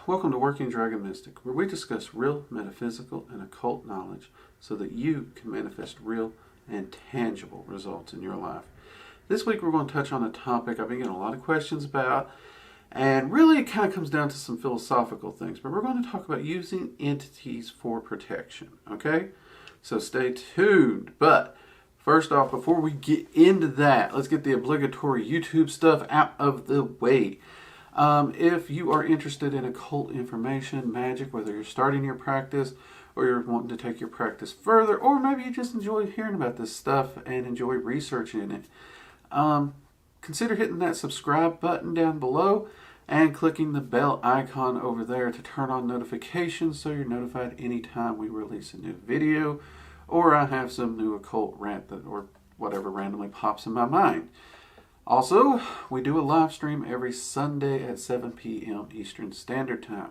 Welcome to Working Dragon Mystic, where we discuss real metaphysical and occult knowledge so that you can manifest real and tangible results in your life. This week we're going to touch on a topic I've been getting a lot of questions about, and really it kind of comes down to some philosophical things, but we're going to talk about using entities for protection, okay? So stay tuned. But first off, before we get into that, let's get the obligatory YouTube stuff out of the way. If you are interested in occult information, magic, whether you're starting your practice or you're wanting to take your practice further, or maybe you just enjoy hearing about this stuff and enjoy researching it, consider hitting that subscribe button down below and clicking the bell icon over there to turn on notifications so you're notified anytime we release a new video or I have some new occult rant or whatever randomly pops in my mind. Also, we do a live stream every Sunday at 7 p.m. Eastern Standard Time.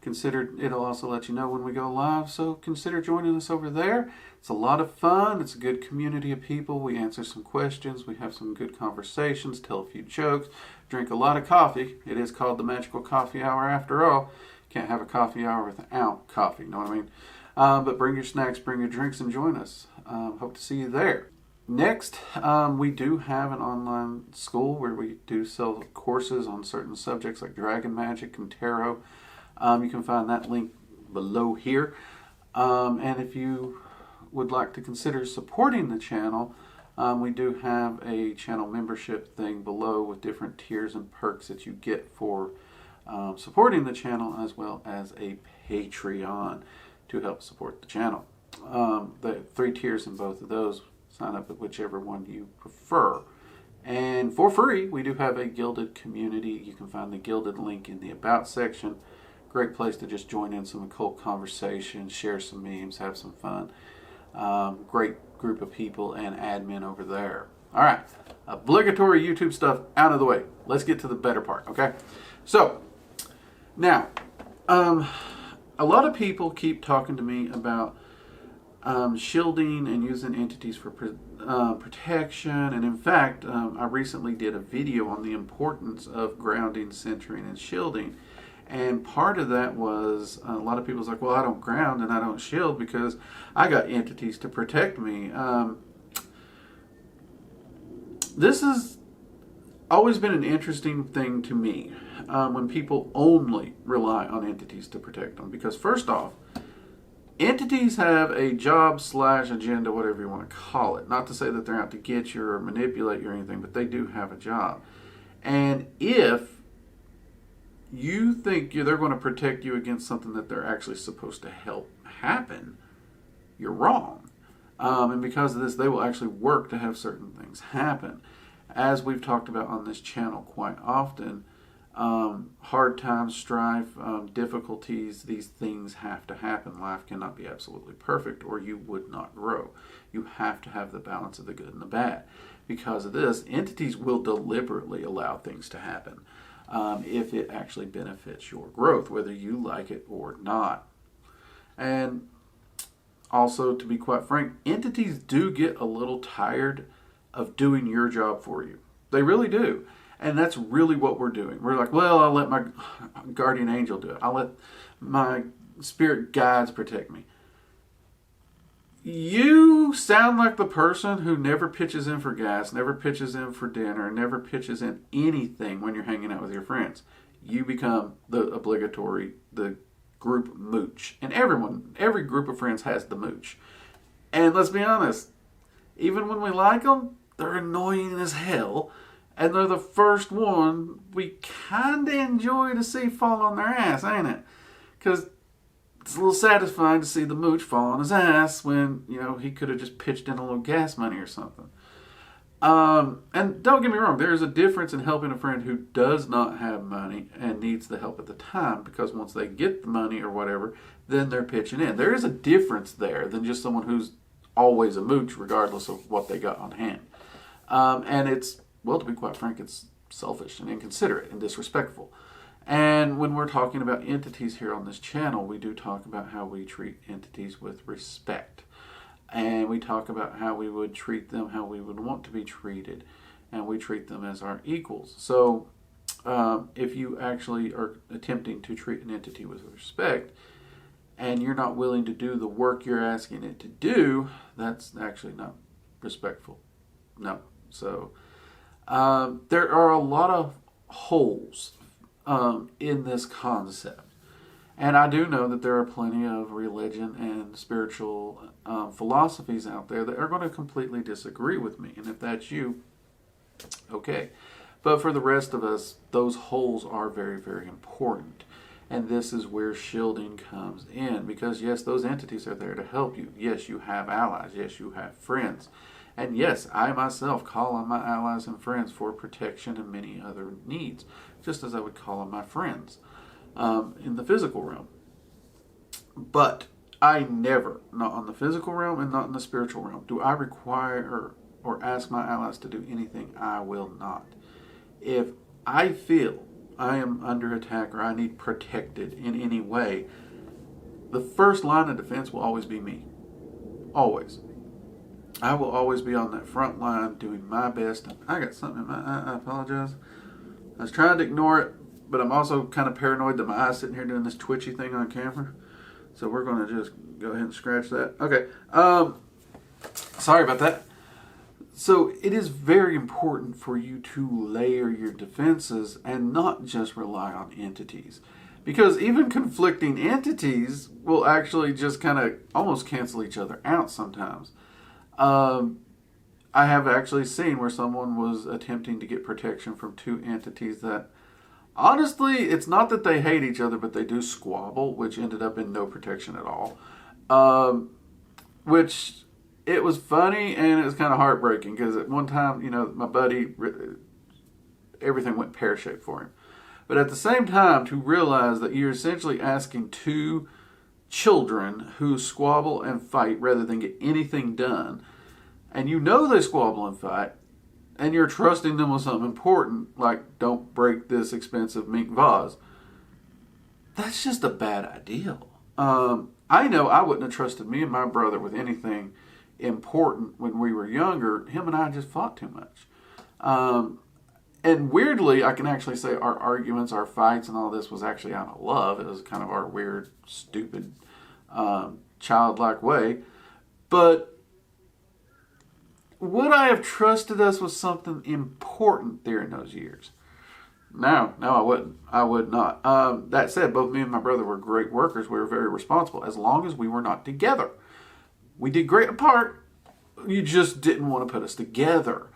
It'll also let you know when we go live, so consider joining us over there. It's a lot of fun. It's a good community of people. We answer some questions. We have some good conversations, tell a few jokes, drink a lot of coffee. It is called the Magical Coffee Hour after all. Can't have a coffee hour without coffee, you know what I mean? But bring your snacks, bring your drinks, and join us. Hope to see you there. Next, we do have an online school where we do sell courses on certain subjects like dragon magic and tarot. You can find that link below here. And if you would like to consider supporting the channel, we do have a channel membership thing below with different tiers and perks that you get for supporting the channel, as well as a Patreon to help support the channel. The 3 tiers in both of those. Sign up with whichever one you prefer. And for free, we do have a gilded community. You can find the gilded link in the About section. Great place to just join in some occult conversation, share some memes, have some fun. Great group of people and admin over there. All right, obligatory YouTube stuff out of the way. Let's get to the better part, okay? So, now, a lot of people keep talking to me about shielding and using entities for protection. And in fact, I recently did a video on the importance of grounding, centering, and shielding. And part of that was a lot of people's like, well, I don't ground and I don't shield because I got entities to protect me. This has always been an interesting thing to me when people only rely on entities to protect them. Because first off, entities have a job/agenda, whatever you want to call it. Not to say that they're out to get you or manipulate you or anything, but they do have a job. And if you think they're going to protect you against something that they're actually supposed to help happen, you're wrong. And because of this, they will actually work to have certain things happen. As we've talked about on this channel quite often, hard times, strife, difficulties, these things have to happen. Life cannot be absolutely perfect or you would not grow. You have to have the balance of the good and the bad. Because of this, entities will deliberately allow things to happen if it actually benefits your growth, whether you like it or not. And also, to be quite frank, entities do get a little tired of doing your job for you. They really do. And that's really what we're doing. We're like, well, I'll let my guardian angel do it. I'll let my spirit guides protect me. You sound like the person who never pitches in for gas, never pitches in for dinner, never pitches in anything when you're hanging out with your friends. You become the group mooch. And every group of friends has the mooch. And let's be honest, even when we like them, they're annoying as hell. And they're the first one we kind of enjoy to see fall on their ass, ain't it? Because it's a little satisfying to see the mooch fall on his ass when, he could have just pitched in a little gas money or something. And don't get me wrong, there is a difference in helping a friend who does not have money and needs the help at the time, because once they get the money or whatever, then they're pitching in. There is a difference there than just someone who's always a mooch regardless of what they got on hand. And it's, well, to be quite frank, it's selfish and inconsiderate and disrespectful. And when we're talking about entities here on this channel, we do talk about how we treat entities with respect. And we talk about how we would treat them, how we would want to be treated. And we treat them as our equals. So if you actually are attempting to treat an entity with respect and you're not willing to do the work you're asking it to do, that's actually not respectful. No. So there are a lot of holes in this concept. And I do know that there are plenty of religion and spiritual philosophies out there that are going to completely disagree with me. And if that's you, okay. But for the rest of us, those holes are very, very important. And this is where shielding comes in. Because yes, those entities are there to help you. Yes, you have allies. Yes, you have friends. And yes, I myself call on my allies and friends for protection and many other needs. Just as I would call on my friends in the physical realm. But I never, not on the physical realm and not in the spiritual realm, do I require or ask my allies to do anything I will not. If I feel I am under attack or I need protected in any way, the first line of defense will always be me. Always. I will always be on that front line doing my best. I got something in my eye. I apologize. I was trying to ignore it, but I'm also kind of paranoid that my eye's sitting here doing this twitchy thing on camera. So we're going to just go ahead and scratch that. Okay. Sorry about that. So it is very important for you to layer your defenses and not just rely on entities. Because even conflicting entities will actually just kind of almost cancel each other out sometimes. I have actually seen where someone was attempting to get protection from two entities that, honestly, it's not that they hate each other, but they do squabble, which ended up in no protection at all. Which, it was funny and it was kind of heartbreaking because at one time, my buddy, everything went pear-shaped for him. But at the same time, to realize that you're essentially asking two children who squabble and fight rather than get anything done, and they squabble and fight, and you're trusting them with something important, like don't break this expensive mink vase, that's just a bad idea. I know I wouldn't have trusted me and my brother with anything important when we were younger. Him and I just fought too much. And weirdly, I can actually say our arguments, our fights, and all this was actually out of love. It was kind of our weird, stupid, childlike way. But would I have trusted us with something important during those years? No, I wouldn't. I would not. That said, both me and my brother were great workers. We were very responsible, as long as we were not together. We did great apart. You just didn't want to put us together.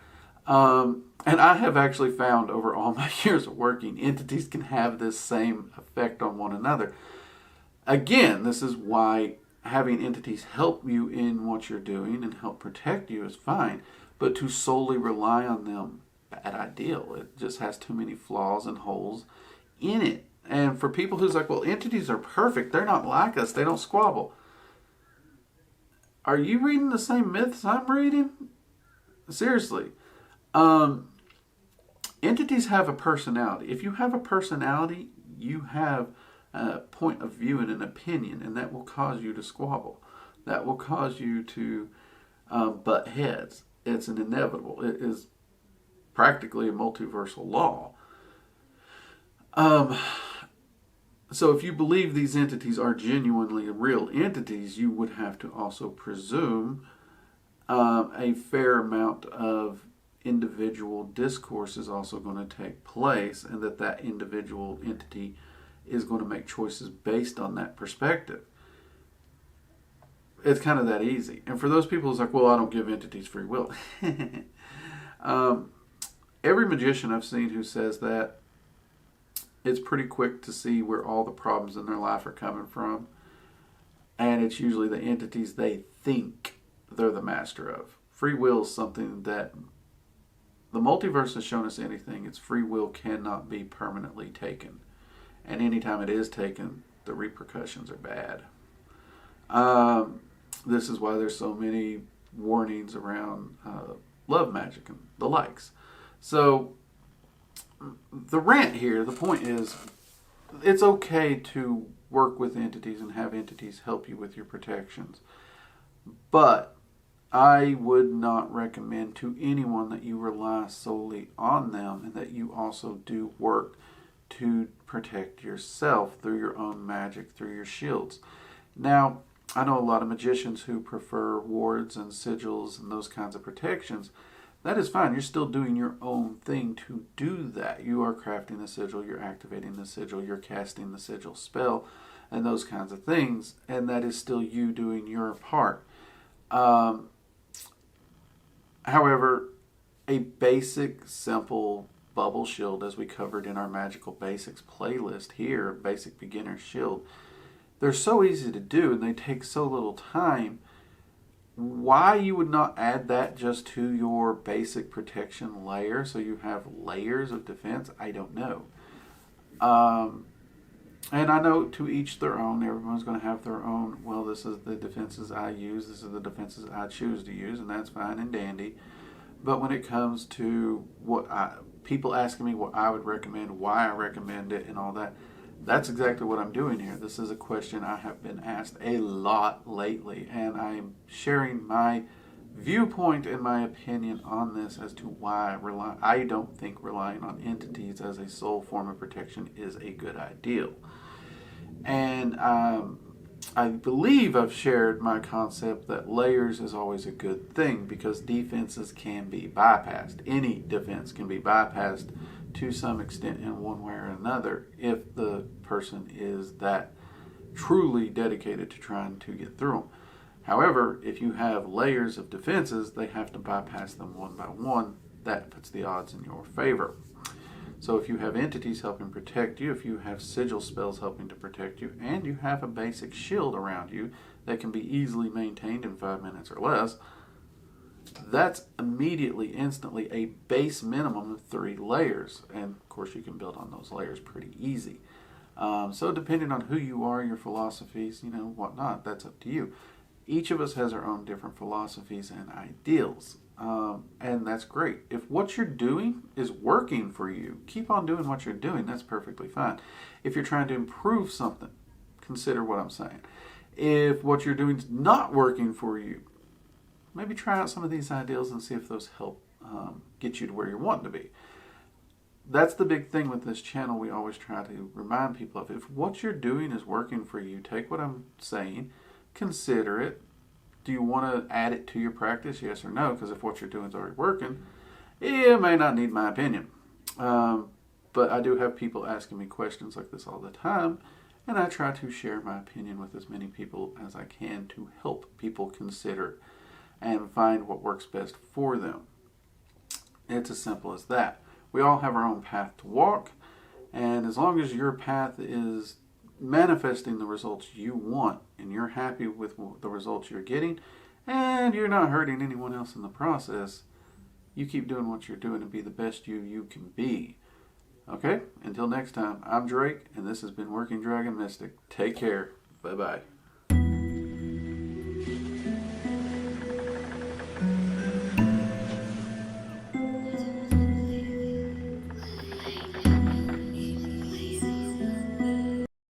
And I have actually found over all my years of working, entities can have this same effect on one another. Again, this is why having entities help you in what you're doing and help protect you is fine. But to solely rely on them, bad idea. It just has too many flaws and holes in it. And for people who's like, well, entities are perfect. They're not like us. They don't squabble. Are you reading the same myths I'm reading? Seriously. Entities have a personality. If you have a personality, you have a point of view and an opinion, and that will cause you to squabble. That will cause you to butt heads. It's an inevitable. It is practically a multiversal law. So if you believe these entities are genuinely real entities, you would have to also presume a fair amount of individual discourse is also going to take place, and that individual entity is going to make choices based on that perspective. It's kind of that easy. And for those people who's like, well, I don't give entities free will. Every magician I've seen who says that, it's pretty quick to see where all the problems in their life are coming from. And it's usually the entities they think they're the master of. Free will is something that the multiverse has shown us anything. Its free will cannot be permanently taken. And anytime it is taken, the repercussions are bad. This is why there's so many warnings around love magic and the likes. So the rant here, the point is, it's okay to work with entities and have entities help you with your protections. But I would not recommend to anyone that you rely solely on them and that you also do work to protect yourself through your own magic, through your shields. Now, I know a lot of magicians who prefer wards and sigils and those kinds of protections. That is fine. You're still doing your own thing to do that. You are crafting the sigil, you're activating the sigil, you're casting the sigil spell, and those kinds of things. And that is still you doing your part. However, a basic, simple bubble shield, as we covered in our Magical Basics playlist here, Basic Beginner Shield, they're so easy to do and they take so little time. Why you would not add that just to your basic protection layer so you have layers of defense, I don't know. And I know to each their own. Everyone's going to have their own, well, this is the defenses I use, this is the defenses I choose to use, and that's fine and dandy. But when it comes to people asking me what I would recommend, why I recommend it, and all that, that's exactly what I'm doing here. This is a question I have been asked a lot lately, and I'm sharing my viewpoint and my opinion on this as to why I don't think relying on entities as a sole form of protection is a good idea. And I believe I've shared my concept that layers is always a good thing because defenses can be bypassed. Any defense can be bypassed to some extent in one way or another if the person is that truly dedicated to trying to get through them. However, if you have layers of defenses, they have to bypass them one by one. That puts the odds in your favor. So if you have entities helping protect you, if you have sigil spells helping to protect you, and you have a basic shield around you that can be easily maintained in 5 minutes or less, that's immediately, instantly a base minimum of 3 layers. And of course you can build on those layers pretty easy. So depending on who you are, your philosophies, whatnot, that's up to you. Each of us has our own different philosophies and ideals. And that's great. If what you're doing is working for you, keep on doing what you're doing. That's perfectly fine. If you're trying to improve something, consider what I'm saying. If what you're doing is not working for you, maybe try out some of these ideals and see if those help get you to where you're wanting to be. That's the big thing with this channel. We always try to remind people of, if what you're doing is working for you, take what I'm saying, consider it. Do you want to add it to your practice? Yes or no? Because if what you're doing is already working, it may not need my opinion. But I do have people asking me questions like this all the time, and I try to share my opinion with as many people as I can to help people consider and find what works best for them. It's as simple as that. We all have our own path to walk, and as long as your path is manifesting the results you want and you're happy with the results you're getting and you're not hurting anyone else in the process, you keep doing what you're doing and be the best you can be. Okay? Until next time, I'm Drake, and this has been Working Dragon Mystic. Take care. Bye-bye.